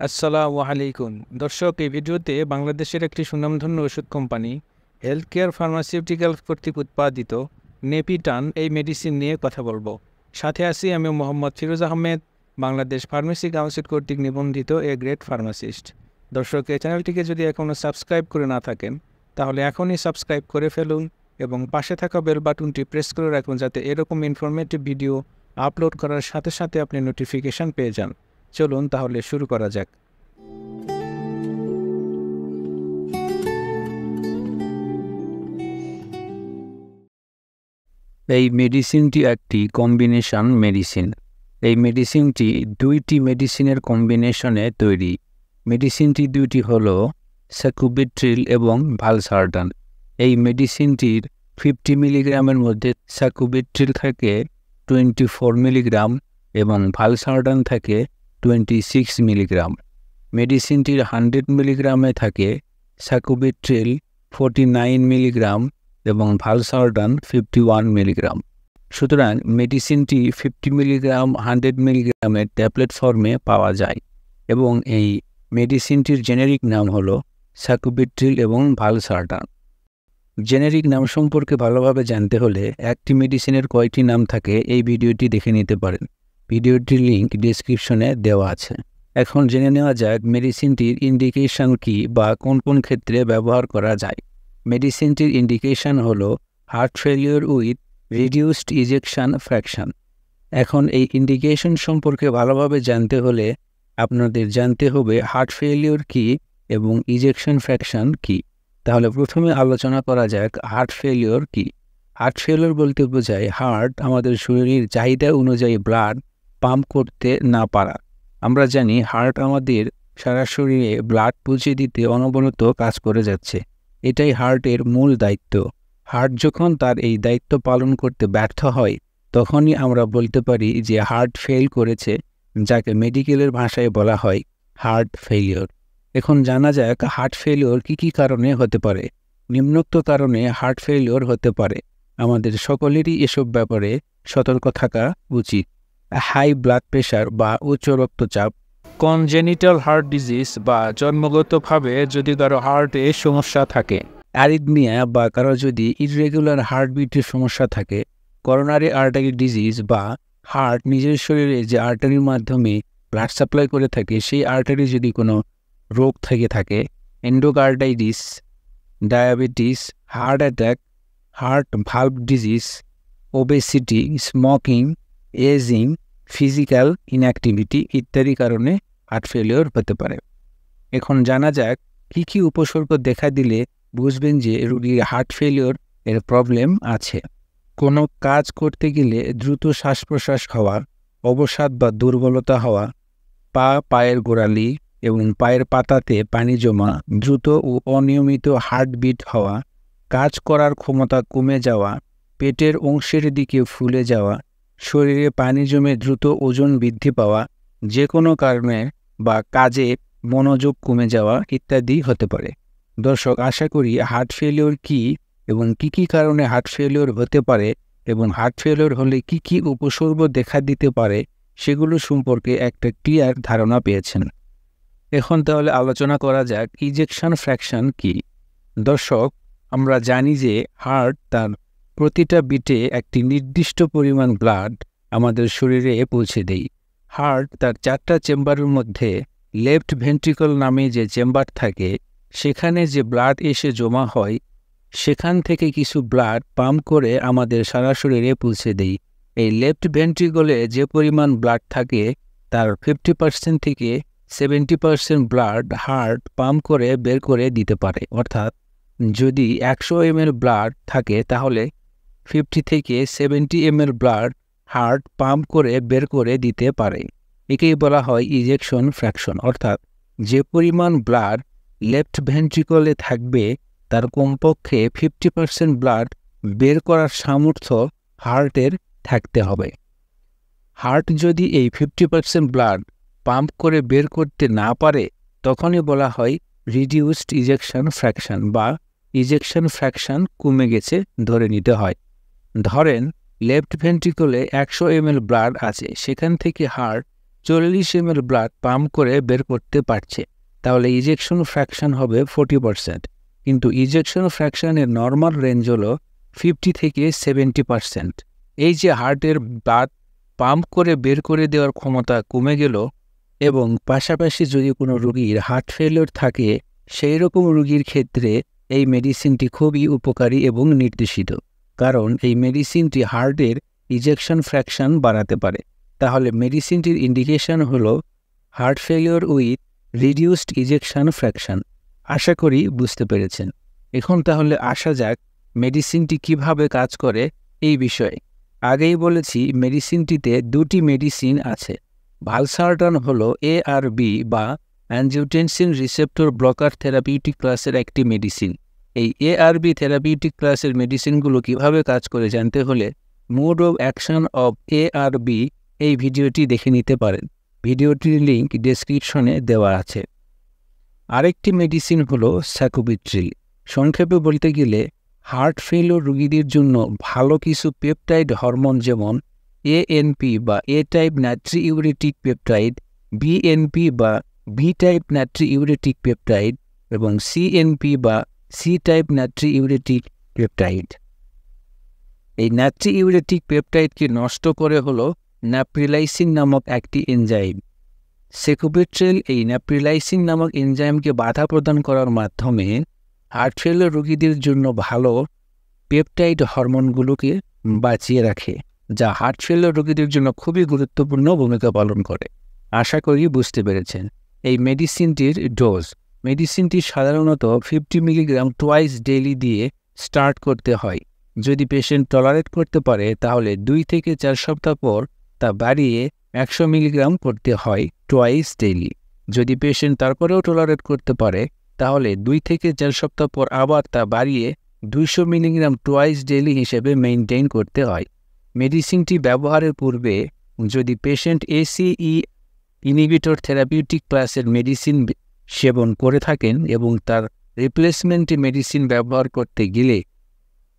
আসসালামু আলাইকুম দর্শক, এই ভিডিওতে বাংলাদেশের একটি সুনামধন্য ওষুধ কোম্পানি হেলথ কেয়ার ফার্মাসিউটিক্যাল কর্তৃক উৎপাদিত নেপিটান এই মেডিসিন নিয়ে কথা বলবো। সাথে আছি আমি মোহাম্মদ ফিরোজ আহমেদ, বাংলাদেশ ফার্মেসি কাউন্সিল কর্তৃক নিবন্ধিত এ গ্রেড ফার্মাসিস্ট। দর্শক, এই চ্যানেলটিকে যদি এখনও সাবস্ক্রাইব করে না থাকেন তাহলে এখনই সাবস্ক্রাইব করে ফেলুন এবং পাশে থাকা বেল বাটনটি প্রেস করে রাখুন, যাতে এরকম ইনফরমেটিভ ভিডিও আপলোড করার সাথে সাথে আপনি নোটিফিকেশান পেয়ে যান। চলুন তাহলে শুরু করা যাক। এই মেডিসিনটি একটি কম্বিনেশন মেডিসিন। এই মেডিসিনটি দুইটি মেডিসিনের কম্বিনেশনে তৈরি। মেডিসিনটি দুইটি হলো স্যাকুবিট্রিল এবং ভালসার্টান। এই মেডিসিনটির 50 মিলিগ্রামের মধ্যে স্যাকুবিট্রিল থাকে 24 মিলিগ্রাম এবং ভালসার্টান থাকে 26 মিলিগ্রাম। মেডিসিনটির 100 মিলিগ্রামে থাকে স্যাকুবিট্রিল 49 মিলিগ্রাম এবং ভালসার্টান 51 মিলিগ্রাম। সুতরাং মেডিসিনটি 50 মিলিগ্রাম 100 মিলিগ্রামের ট্যাবলেট ফর্মে পাওয়া যায় এবং এই মেডিসিনটির জেনেরিক নাম হলো স্যাকুবিট্রিল এবং ভালসার্টান। জেনেরিক নাম সম্পর্কে ভালোভাবে জানতে হলে একটি মেডিসিনের কয়টি নাম থাকে এই ভিডিওটি দেখে নিতে পারেন। ভিডিওটির লিঙ্ক ডেসক্রিপশনে দেওয়া আছে। এখন জেনে নেওয়া যাক মেডিসিনটির ইন্ডিকেশন কী বা কোন কোন ক্ষেত্রে ব্যবহার করা যায়। মেডিসিনটির ইন্ডিকেশন হলো heart failure with reduced ejection fraction. এখন এই ইন্ডিকেশন সম্পর্কে ভালোভাবে জানতে হলে আপনাদের জানতে হবে হার্ট ফেলিওর কী এবং ইজেকশন ফ্র্যাকশন কী। তাহলে প্রথমে আলোচনা করা যাক হার্ট ফেলিওর কী। হার্ট ফেলিওর বলতে বোঝায় হার্ট আমাদের শরীরের চাহিদা অনুযায়ী ব্লাড পাম্প করতে না পারা। আমরা জানি হার্ট আমাদের সারা শরীরে ব্লাড পৌঁছে দিতে অনবরত কাজ করে যাচ্ছে। এটাই হার্টের মূল দায়িত্ব। হার্ট যখন তার এই দায়িত্ব পালন করতে ব্যর্থ হয় তখনই আমরা বলতে পারি যে হার্ট ফেল করেছে, যাকে মেডিকেলের ভাষায় বলা হয় হার্ট ফেলিওর। এখন জানা যাক হার্ট ফেলিওর কী কারণে হতে পারে। নিম্নোক্ত কারণে হার্ট ফেলিওর হতে পারে। আমাদের সকলেরই এসব ব্যাপারে সতর্ক থাকা উচিত। হাই ব্লাড প্রেশার বা উচ্চ রক্তচাপ, কনজেনিটাল হার্ট ডিজিজ বা জন্মগতভাবে যদি কারো হার্টে সমস্যা থাকে, অ্যারিথমিয়া বা কারো যদি ইররেগুলার হার্টবিটের সমস্যা থাকে, করোনারি আর্টারি ডিজিজ বা হার্ট নিজের শরীরে যে আর্টারির মাধ্যমে ব্লাড সাপ্লাই করে থাকে সেই আর্টারি যদি কোনো রোগ থেকে থাকে, endocarditis, diabetes, heart attack, heart valve disease, obesity, smoking, ageing, physical inactivity ইত্যাদি কারণে হার্ট ফেলিওর হতে পারে। এখন জানা যাক কী উপসর্গ দেখা দিলে বুঝবেন যে রোগীর হার্ট ফেলিওর এর প্রবলেম আছে। কোনো কাজ করতে গেলে দ্রুত শ্বাস প্রশ্বাস হওয়া, অবসাদ বা দুর্বলতা হওয়া, পায়ের গোড়ালি এবং পায়ের পাতাতে পানি জমা, দ্রুত ও অনিয়মিত হার্টবিট হওয়া, কাজ করার ক্ষমতা কমে যাওয়া, পেটের অংশের দিকে ফুলে যাওয়া, শরীরে পানি জমে দ্রুত ওজন বৃদ্ধি পাওয়া, যে কোনো কারণে বা কাজে মনোযোগ কমে যাওয়া ইত্যাদি হতে পারে। দর্শক, আশা করি হার্ট ফেলিওর কী এবং কী কারণে হার্ট ফেলিওর হতে পারে এবং হার্ট ফেলিওর হলে কী উপসর্গ দেখা দিতে পারে সেগুলো সম্পর্কে একটা ক্লিয়ার ধারণা পেয়েছেন। এখন তাহলে আলোচনা করা যাক ইজেকশন ফ্র্যাকশন কী। দর্শক, আমরা জানি যে হার্ট তার প্রতিটা বিটে একটি নির্দিষ্ট পরিমাণ ব্লাড আমাদের শরীরে পৌঁছে দেয়। হার্ট তার 4টা চেম্বারের মধ্যে লেফট ভেন্ট্রিকল নামে যে চেম্বার থাকে, সেখানে যে ব্লাড এসে জমা হয় সেখান থেকে কিছু ব্লাড পাম্প করে আমাদের সারা শরীরে পৌঁছে দেয়। এই লেফট ভেন্ট্রিকলে যে পরিমাণ ব্লাড থাকে তার 50% থেকে 70% ব্লাড হার্ট পাম্প করে বের করে দিতে পারে। অর্থাৎ যদি 100 ml ব্লাড থাকে তাহলে 50 থেকে 70 ml ব্লাড হার্ট পাম্প করে বের করে দিতে পারে। একেই বলা হয় ইজেকশন ফ্র্যাকশন। অর্থাৎ যে পরিমাণ ব্লাড লেফট ভেন্ট্রিকলে থাকবে তার কমপক্ষে 50% ব্লাড বের করার সামর্থ্য হার্টের থাকতে হবে। হার্ট যদি এই 50% ব্লাড পাম্প করে বের করতে না পারে তখনই বলা হয় রিডিউসড ইজেকশন ফ্র্যাকশন বা ইজেকশন ফ্র্যাকশন কমে গেছে ধরে নিতে হয়। ধরেন লেফট ভেন্ট্রিকলে 100 ml ব্লাড আছে, সেখান থেকে হার্ট 40 ml ব্লাড পাম্প করে বের করতে পারছে, তাহলে ইজেকশন ফ্র্যাকশন হবে 40%। কিন্তু ইজেকশন ফ্র্যাকশনের নর্মাল রেঞ্জ হলো 50 থেকে 70%। এই যে হার্টের ব্লাড পাম্প করে বের করে দেওয়ার ক্ষমতা কমে গেল, এবং পাশাপাশি যদি কোনো রোগীর হার্ট ফেলিওর থাকে, সেই রকম রোগীর ক্ষেত্রে এই মেডিসিনটি খুবই উপকারী এবং নির্দেশিত, কারণ এই মেডিসিনটি হার্টের ইজেকশন ফ্র্যাকশন বাড়াতে পারে। তাহলে মেডিসিনটির ইন্ডিকেশন হলো heart failure with reduced ejection fraction. আশা করি বুঝতে পেরেছেন। এখন তাহলে আসা যাক মেডিসিনটি কিভাবে কাজ করে এই বিষয়ে। আগেই বলেছি মেডিসিনটিতে দুটি মেডিসিন আছে। ভালসার্টান হলো ARB বা অ্যানজিওটেনসিন রিসেপ্টর ব্লকার থেরাপিউটিক ক্লাসের একটি মেডিসিন। এই ARB থেরাপিউটিক ক্লাসের মেডিসিনগুলো কিভাবে কাজ করে জানতে হলে mode of action of ARB এই ভিডিওটি দেখে নিতে পারেন। ভিডিওটির লিঙ্ক ডেসক্রিপশনে দেওয়া আছে। আরেকটি মেডিসিন হলো স্যাকুবিট্রিল। সংক্ষেপে বলতে গেলে হার্ট ফেলিওর রোগীদের জন্য ভালো কিছু পেপটাইড হরমোন, যেমন ANP বা এ টাইপ নাট্রিইউরেটিক পেপটাইড, BNP বা বি টাইপ নাট্রিইউরেটিক পেপটাইড এবং CNP বা সি টাইপ নাট্রিইউরেটিক পেপটাইড। এই নাট্রিইউরেটিক পেপটাইডকে নষ্ট করে হলো ন্যাপ্রিলাইসিন নামক একটি এনজাইম। সেকুবিট্রিল এই ন্যাপ্রিলাইসিন নামক এনজাইমকে বাধা প্রদান করার মাধ্যমে হার্ট ফেলিওর রোগীদের জন্য ভালো পেপটাইড হরমোনগুলোকে বাঁচিয়ে রাখে, যা হার্ট ফেলিওর রোগীদের জন্য খুবই গুরুত্বপূর্ণ ভূমিকা পালন করে। আশা করি বুঝতে পেরেছেন। এই মেডিসিনটির ডোজ, মেডিসিনটি সাধারণত 50 মিলিগ্রাম টুয়াইস ডেইলি দিয়ে স্টার্ট করতে হয়। যদি পেশেন্ট টলারেট করতে পারে তাহলে 2 থেকে 4 সপ্তাহ পর তা বাড়িয়ে 100 মিলিগ্রাম করতে হয় টুয়াইস ডেইলি। যদি পেশেন্ট তারপরেও টলারেট করতে পারে তাহলে 2 থেকে 4 সপ্তাহ পর আবার তা বাড়িয়ে 200 মিলিগ্রাম টুয়াইস ডেইলি হিসেবে মেইনটেইন করতে হয়। মেডিসিনটি ব্যবহারের পূর্বে যদি পেশেন্ট ACE ইনহিবিটর থেরাপিউটিক ক্লাসের মেডিসিন সেবন করে থাকেন এবং তার রিপ্লেসমেন্টে মেডিসিন ব্যবহার করতে গেলে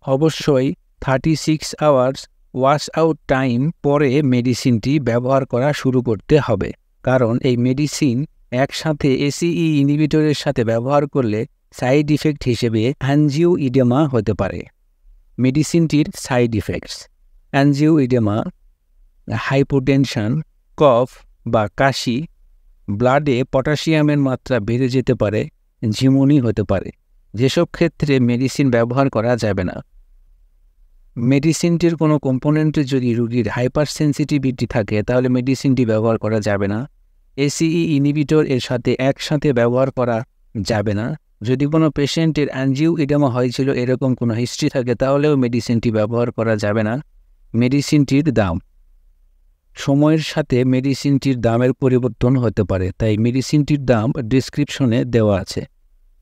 অবশ্যই 36 আওয়ার্স ওয়াশ আউট টাইম পরে মেডিসিনটি ব্যবহার করা শুরু করতে হবে, কারণ এই মেডিসিন একসাথে ACE ইনহিবিটরের সাথে ব্যবহার করলে সাইড ইফেক্ট হিসেবে অ্যানজিওইডেমা হতে পারে। মেডিসিনটির সাইড ইফেক্টস: অ্যানজিওইডেমা, হাইপোটেনশন, কফ বা কাশি, ব্লাডে পটাশিয়ামের মাত্রা বেড়ে যেতে পারে, ঝিমুনি হতে পারে, যেসব ক্ষেত্রে মেডিসিন ব্যবহার করা যাবে না। মেডিসিনটির কোনো কম্পোনেন্টে যদি রোগীর হাইপার সেন্সিটিভিটি থাকে তাহলে মেডিসিনটি ব্যবহার করা যাবে না। ACE ইনহিবিটর এর সাথে একসাথে ব্যবহার করা যাবে না। যদি কোনো পেশেন্টের অ্যানজিওইডেমা হয়েছিল এরকম কোনো হিস্ট্রি থাকে তাহলেও মেডিসিনটি ব্যবহার করা যাবে না। মেডিসিনটির দাম, সময়ের সাথে মেডিসিনটির দামের পরিবর্তন হতে পারে, তাই মেডিসিনটির দাম ডেসক্রিপশনে দেওয়া আছে।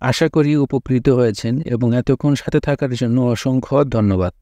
আশা করি উপকৃত হয়েছেন এবং এতক্ষণ সাথে থাকার জন্য অসংখ্য ধন্যবাদ।